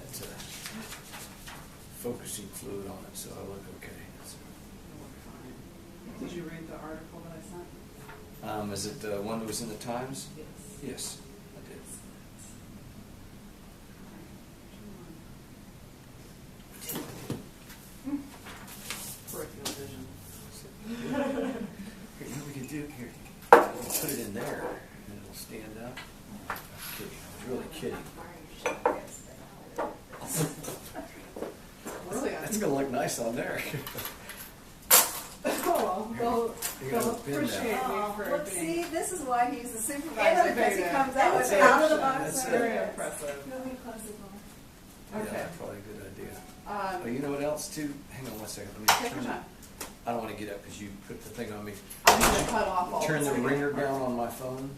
that focusing fluid on it, so I look okay. Did you read the article that I sent? Is it the one that was in the Times? Yes. Yes, I did. Peripheral vision. Here, you know what we can do here? We can put it in there, and it'll stand up. I'm kidding. I was really kidding. Really? That's going to look nice on there. Oh, well, You they'll got a pin appreciate me now. for Look, being see, this is why he's the supervisor, because he innovative. comes out with Innovation. out of the box That's ideas. very impressive. You want me to close the door? Okay. Yeah, probably a good idea. Oh, you know what else too? Hang on one second. Let me Take your turn time. I don't want to get up because you put the thing on me. I need to cut off all Turn this the video ringer part. down on my phone.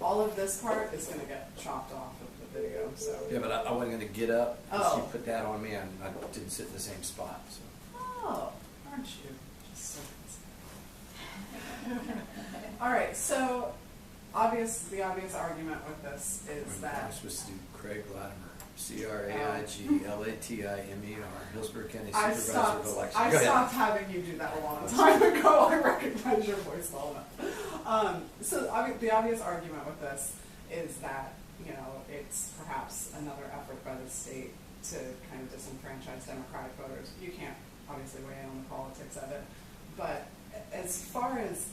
All of this part is going to get chopped off of the video, so. Yeah, but I wasn't going to get up. 'Cause you Oh. put that on me, and I didn't sit in the same spot. So. Oh, aren't you? Just so all right, so the obvious argument with this is I'm that supposed to do Craig Latimer, CRAIGLATIMER, Hillsborough County Supervisor of Election. I Go ahead. stopped having you do that a long time ago. I recognize your voice well enough. So the obvious argument with this is that, it's perhaps another effort by the state to kind of disenfranchise Democratic voters. You can't obviously weigh in on the politics of it, but as far as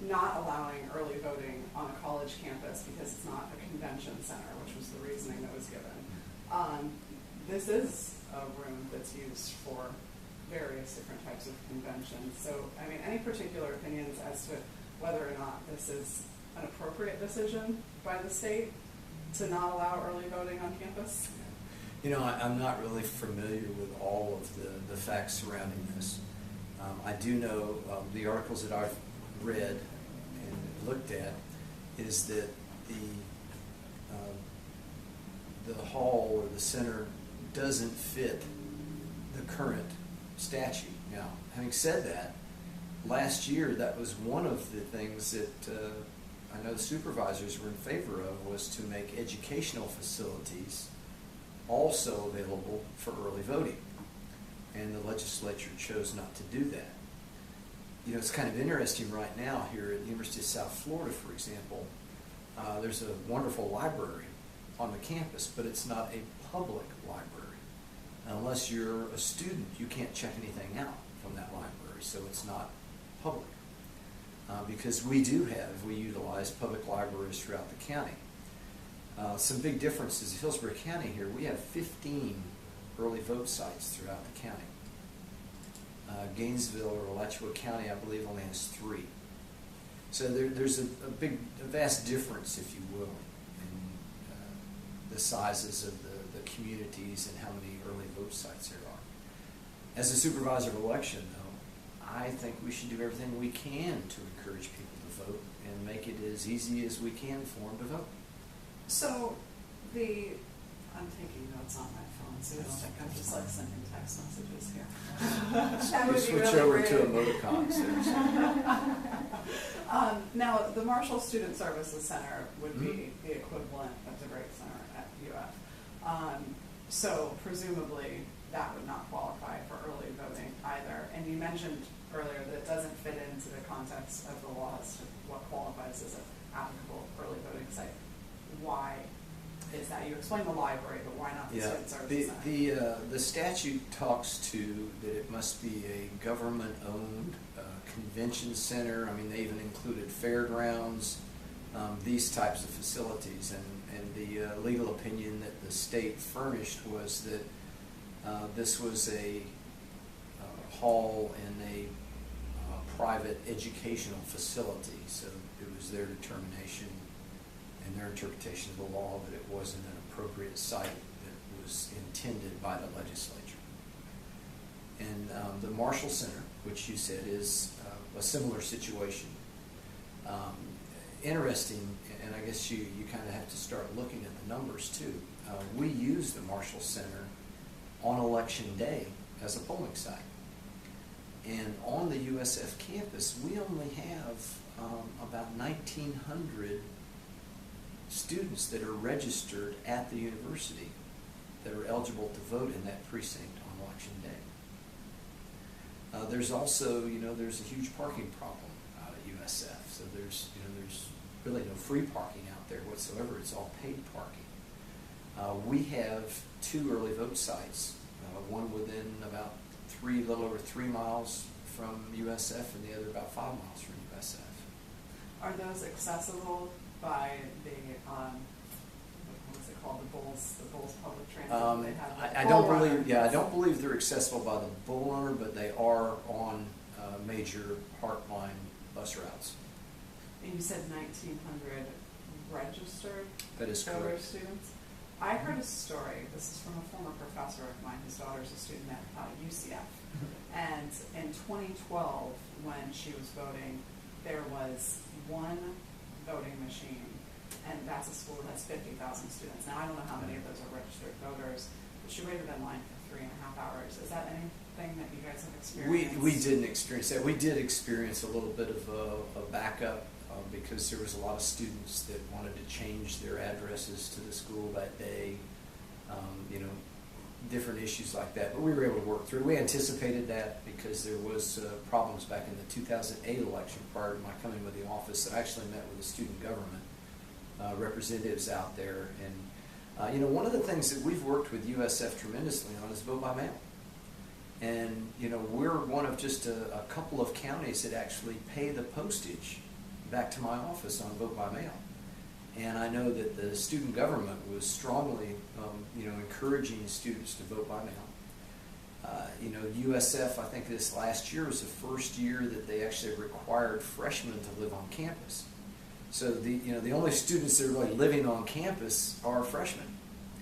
not allowing early voting on a college campus because it's not a convention center, which was the reasoning that was given, this is a room that's used for various different types of conventions. So, any particular opinions as to whether or not this is an appropriate decision by the state to not allow early voting on campus? I'm not really familiar with all of the facts surrounding this. I do know the articles that I've read and looked at is that the hall or the center doesn't fit the current statute. Now, having said that, last year that was one of the things that I know the supervisors were in favor of, was to make educational facilities also available for early voting, and the legislature chose not to do that. It's kind of interesting right now here at the University of South Florida, for example. There's a wonderful library on the campus, but it's not a public library. Unless you're a student, you can't check anything out from that library, so it's not public. Because we utilize public libraries throughout the county. Some big differences in Hillsborough County here. We have 15 early vote sites throughout the county. Gainesville or Alachua County, I believe, only has 3. So there's a vast difference, if you will, in the sizes of the communities and how many early vote sites there are. As a supervisor of election, though, I think we should do everything we can to encourage people to vote and make it as easy as we can for them to vote. So I'm taking notes on my phone, so you don't think I'm just sending text messages here. That would be Switch really over rude. to emoticons there. Now, the Marshall Student Services Center would be the equivalent of the Great Center at UF. So presumably that would not qualify for early voting either. And you mentioned earlier that it doesn't fit into the context of the law as to what qualifies as an applicable early voting site. Why is that? You explained the library, but why not the Student Services Center? The statute talks to that it must be a government-owned convention center. They even included fairgrounds, these types of facilities. And the legal opinion that the state furnished was that this was a hall in a private educational facility. So it was their determination and their interpretation of the law that it wasn't an appropriate site that was intended by the legislature. And the Marshall Center, which you said is a similar situation. Interesting, and I guess you kind of have to start looking at the numbers too. We use the Marshall Center on election day as a polling site. And on the USF campus, we only have about 1,900 students that are registered at the university that are eligible to vote in that precinct on election day. There's also, there's a huge parking problem out at USF. So there's really no free parking out there whatsoever. It's all paid parking. We have 2 early vote sites, one within about a little over 3 miles from USF, and the other about 5 miles from USF. Are those accessible by the, what's it called, the Bulls public transit? They have I the don't Bull believe, Runner. yeah, I don't believe they're accessible by the Bull Runner, but they are on major Heartline bus routes. And you said 1,900 registered That is voter correct. students. I heard a story, this is from a former professor of mine, his daughter's a student at UCF. And in 2012, when she was voting, there was one voting machine, and that's a school that has 50,000 students. Now, I don't know how many of those are registered voters, but she waited in line for 3.5 hours. Is that anything that you guys have experienced? We didn't experience that. We did experience a little bit of a backup because there was a lot of students that wanted to change their addresses to the school that day, different issues like that. But we were able to work through. We anticipated that because there was problems back in the 2008 election prior to my coming with the office. I actually met with the student government representatives out there. And, one of the things that we've worked with USF tremendously on is vote by mail. And, we're one of just a couple of counties that actually pay the postage back to my office on vote by mail. And I know that the student government was strongly, encouraging students to vote by mail. USF, I think this last year was the first year that they actually required freshmen to live on campus. So the only students that are really living on campus are freshmen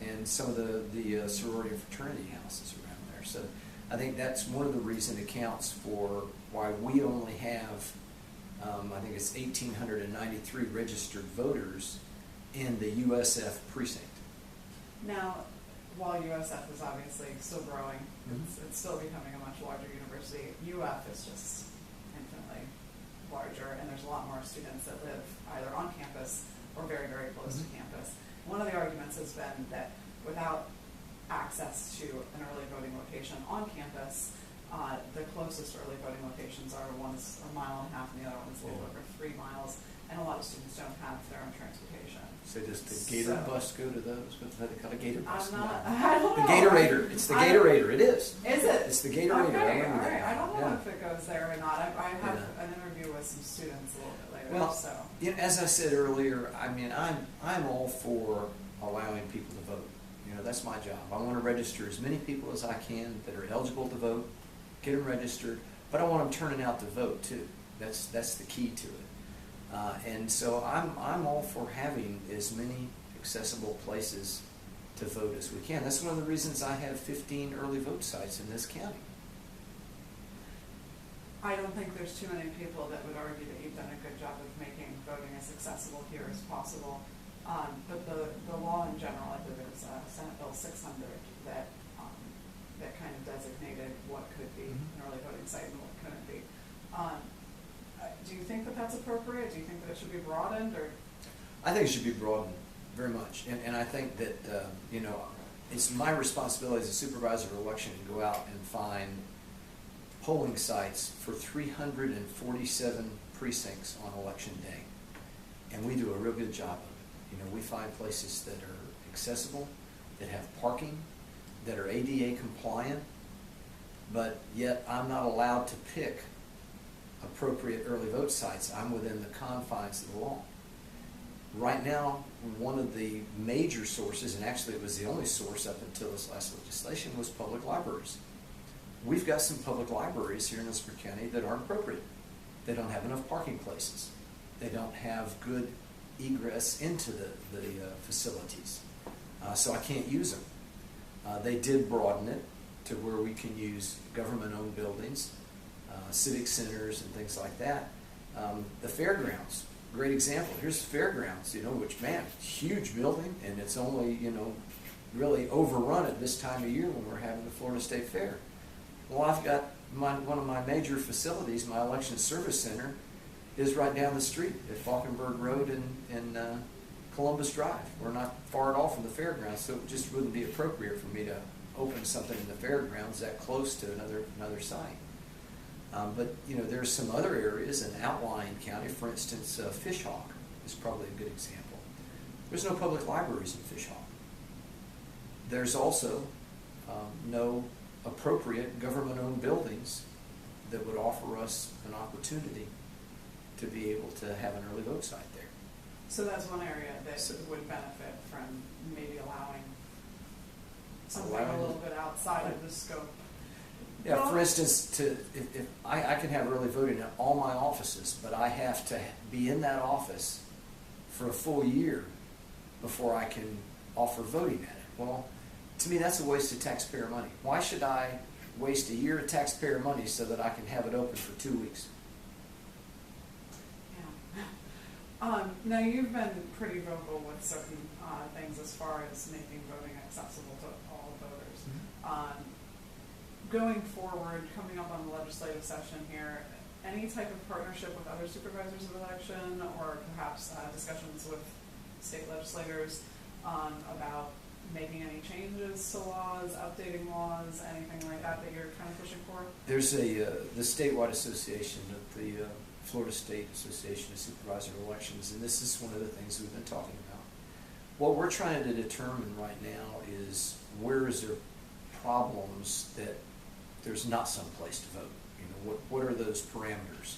and some of the sorority and fraternity houses around there. So I think that's one of the reasons it accounts for why we only have, I think it's 1,893 registered voters in the USF precinct. Now, while USF is obviously still growing, it's still becoming a much larger university. UF is just infinitely larger, and there's a lot more students that live either on campus or very, very close to campus. One of the arguments has been that without access to an early voting location on campus, the closest early voting locations are one's a mile and a half, and the other one's a little over 3 miles, and a lot of students don't have their own transportation. So does the Gator bus go to those? What's that called, a Gator bus? I'm not. No. I don't know. The Gatораtor. It's the Gatораtor. It is. Is it? It's the Gatораtor. Okay, I remember all right. that. I don't know Yeah. if it goes there or not. I have Yeah. an interview with some students a little bit later. Well, so as I said earlier, I'm all for allowing people to vote. That's my job. I want to register as many people as I can that are eligible to vote, get them registered, but I want them turning out to vote too. That's the key to it. And so I'm all for having as many accessible places to vote as we can. That's one of the reasons I have 15 early vote sites in this county. I don't think there's too many people that would argue that you've done a good job of making voting as accessible here as possible. But the law in general, I believe it was Senate Bill 600 that kind of designated what could be an early voting site and what couldn't be. Do you think that that's appropriate? Do you think that it should be broadened, or? I think it should be broadened very much, and I think that it's my responsibility as a supervisor of election to go out and find polling sites for 347 precincts on election day, and we do a real good job of it. We find places that are accessible, that have parking, that are ADA compliant, but yet I'm not allowed to pick appropriate early vote sites. I'm within the confines of the law. Right now, one of the major sources, and actually it was the only source up until this last legislation, was public libraries. We've got some public libraries here in Hillsborough County that aren't appropriate. They don't have enough parking places. They don't have good egress into the facilities. So I can't use them. They did broaden it to where we can use government-owned buildings, civic centers and things like that. The fairgrounds, great example. Here's the fairgrounds, which, man, huge building, and it's only, really overrun at this time of year when we're having the Florida State Fair. Well, I've got one of my major facilities, my election service center, is right down the street at Falkenberg Road in Columbus Drive. We're not far at all from the fairgrounds, so it just wouldn't be appropriate for me to open something in the fairgrounds that close to another site. But there's some other areas in outlying county. For instance, Fishhawk is probably a good example. There's no public libraries in Fishhawk. There's also no appropriate government-owned buildings that would offer us an opportunity to be able to have an early vote site there. So that's one area that would benefit from maybe allowing something a little bit outside of the scope. Yeah, Well, for instance, if I can have early voting in all my offices, but I have to be in that office for a full year before I can offer voting at it. Well, to me, that's a waste of taxpayer money. Why should I waste a year of taxpayer money so that I can have it open for 2 weeks? Yeah. Now, you've been pretty vocal with certain things as far as making voting accessible to all voters. Mm-hmm. Going forward, coming up on the legislative session here, any type of partnership with other supervisors of election, or perhaps discussions with state legislators about making any changes to laws, updating laws, anything like that that you're kind of pushing for? There's the statewide association of the Florida State Association of Supervisor of Elections, and this is one of the things we've been talking about. What we're trying to determine right now is where is there problems that there's not some place to vote. What are those parameters?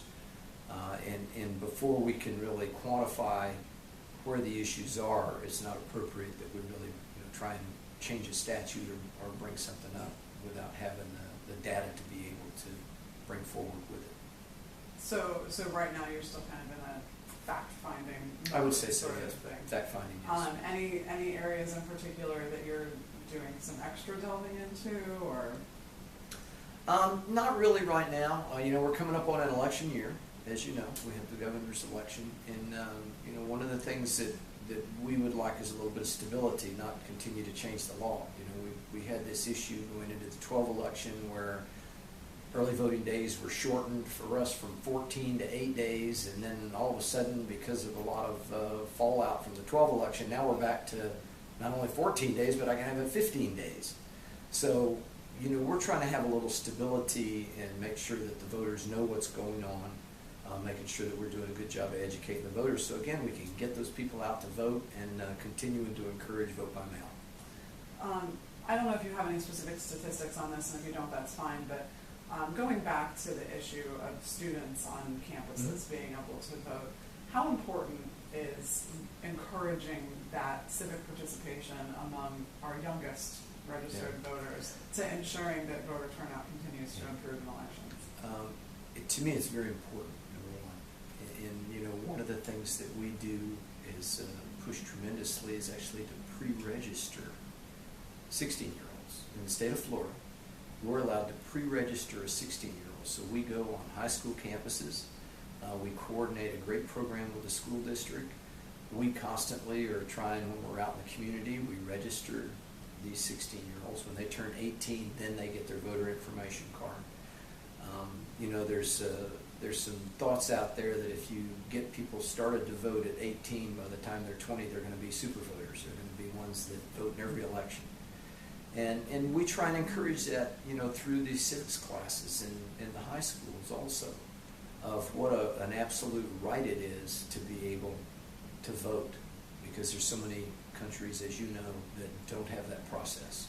And before we can really quantify where the issues are, it's not appropriate that we really try and change a statute or bring something up without having the data to be able to bring forward with it. So right now you're still kind of in a fact-finding I would say so, sort yes. of thing. Fact-finding, yes. Any areas in particular that you're doing some extra delving into, or? Not really right now. We're coming up on an election year, as you know. We have the governor's election, and one of the things that we would like is a little bit of stability, not continue to change the law. We had this issue going into the 12 election where early voting days were shortened for us from 14 to 8 days, and then all of a sudden, because of a lot of fallout from the 12 election, now we're back to not only 14 days, but I can have it 15 days. So, we're trying to have a little stability and make sure that the voters know what's going on, making sure that we're doing a good job of educating the voters. So again, we can get those people out to vote and continuing to encourage vote by mail. I don't know if you have any specific statistics on this, and if you don't, that's fine, but going back to the issue of students on campuses being able to vote, how important is encouraging that civic participation among our youngest registered voters to ensuring that voter turnout continues to improve in elections? To me, it's very important, number one. And one of the things that we do is push tremendously is actually to pre-register 16-year-olds. In the state of Florida, we're allowed to pre-register a 16-year-old. So we go on high school campuses. We coordinate a great program with the school district. We constantly are trying, when we're out in the community, we register these 16-year-olds. When they turn 18, then they get their voter information card. There's some thoughts out there that if you get people started to vote at 18, by the time they're 20, they're going to be super voters. They're going to be ones that vote in every election. And we try and encourage that, through these civics classes in the high schools also, of what an absolute right it is to be able to vote, because there's so many countries, as you know, that don't have that process,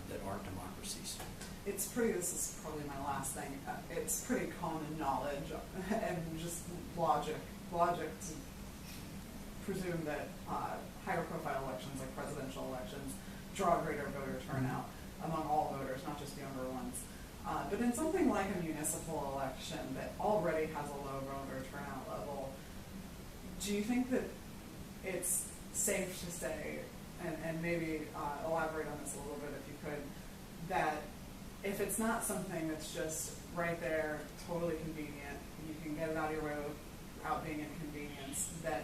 that aren't democracies. This is probably my last thing, it's pretty common knowledge and just logic to presume that higher profile elections, like presidential elections, draw greater voter turnout among all voters, not just younger ones. But in something like a municipal election that already has a low voter turnout level, do you think that it's safe to say, and maybe elaborate on this a little bit if you could, that if it's not something that's just right there, totally convenient, you can get it out of your way without being inconvenienced, that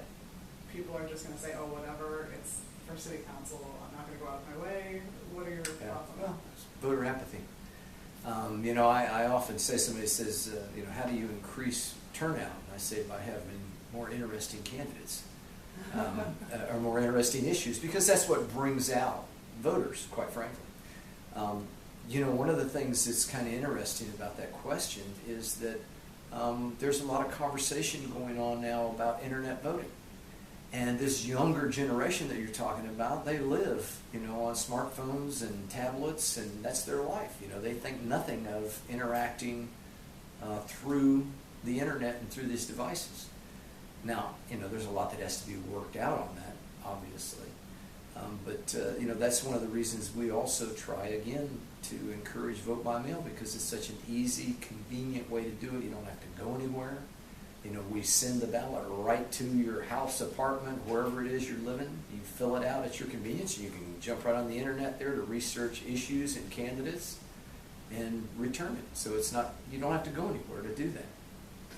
people are just going to say, oh, whatever, it's for city council, I'm not going to go out of my way? What are your thoughts on that? Voter apathy. I often say, somebody says, how do you increase turnout? And I say, by having more interesting candidates. are more interesting issues, because that's what brings out voters, quite frankly. One of the things that's kind of interesting about that question is that there's a lot of conversation going on now about internet voting. And this younger generation that you're talking about, they live, on smartphones and tablets, and that's their life. They think nothing of interacting through the internet and through these devices. Now, there's a lot that has to be worked out on that, obviously. But that's one of the reasons we also try, again, to encourage vote by mail, because it's such an easy, convenient way to do it. You don't have to go anywhere. We send the ballot right to your house, apartment, wherever it is you're living. You fill it out at your convenience. You can jump right on the internet there to research issues and candidates and return it. So you don't have to go anywhere to do that.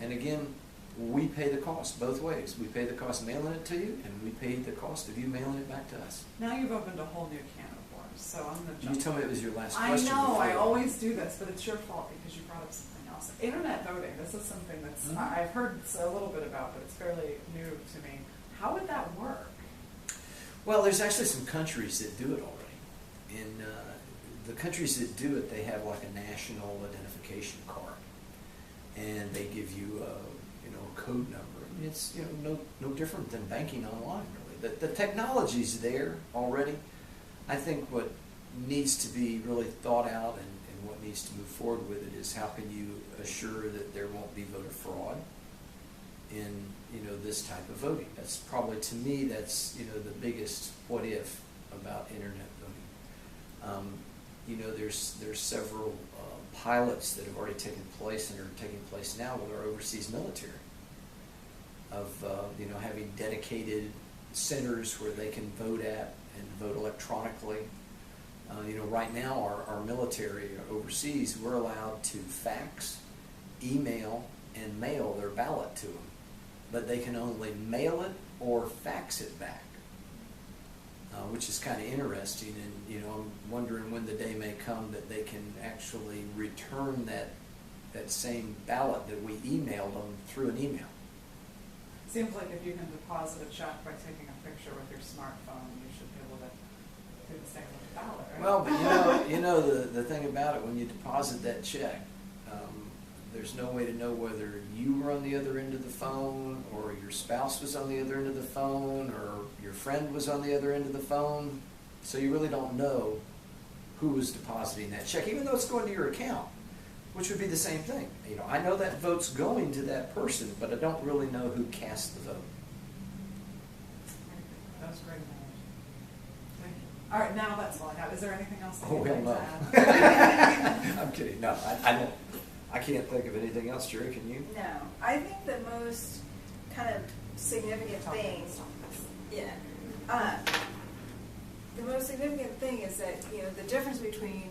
And again, we pay the cost both ways. We pay the cost of mailing it to you, and we pay the cost of you mailing it back to us. Now you've opened a whole new can of worms, so I'm going to jump. You told me it was your last I question. know, I always do this, but it's your fault because you brought up something else. Internet voting, this is something that's, I've heard a little bit about, but it's fairly new to me. How would that work? Well, there's actually some countries that do it already. In the countries that do it, they have like a national identification card, and they give you a code number. It's no different than banking online, really. The technology's there already. I think what needs to be really thought out and what needs to move forward with it is how can you assure that there won't be voter fraud in this type of voting. That's probably, to me, that's the biggest what if about internet voting. There's several pilots that have already taken place and are taking place now with our overseas military of having dedicated centers where they can vote at and vote electronically. Right now our military overseas, we're allowed to fax, email, and mail their ballot to them, but they can only mail it or fax it back, which is kind of interesting. And I'm wondering when the day may come that they can actually return that same ballot that we emailed them through an email. Seems like if you can deposit a check by taking a picture with your smartphone, you should be able to do the same with the ballot, right? Well, but the thing about it, when you deposit that check, there's no way to know whether you were on the other end of the phone, or your spouse was on the other end of the phone, or your friend was on the other end of the phone. So you really don't know who was depositing that check, even though it's going to your account, which would be the same thing. I know that vote's going to that person, but I don't really know who cast the vote. That was great knowledge. Thank you. All right, now that's all I have. Is there anything else that Oh, you'd hell like no. to add? I'm kidding. No, I don't. I can't think of anything else, Jerry. Can you? No, I think the most kind of significant thing, the most significant thing is that, the difference between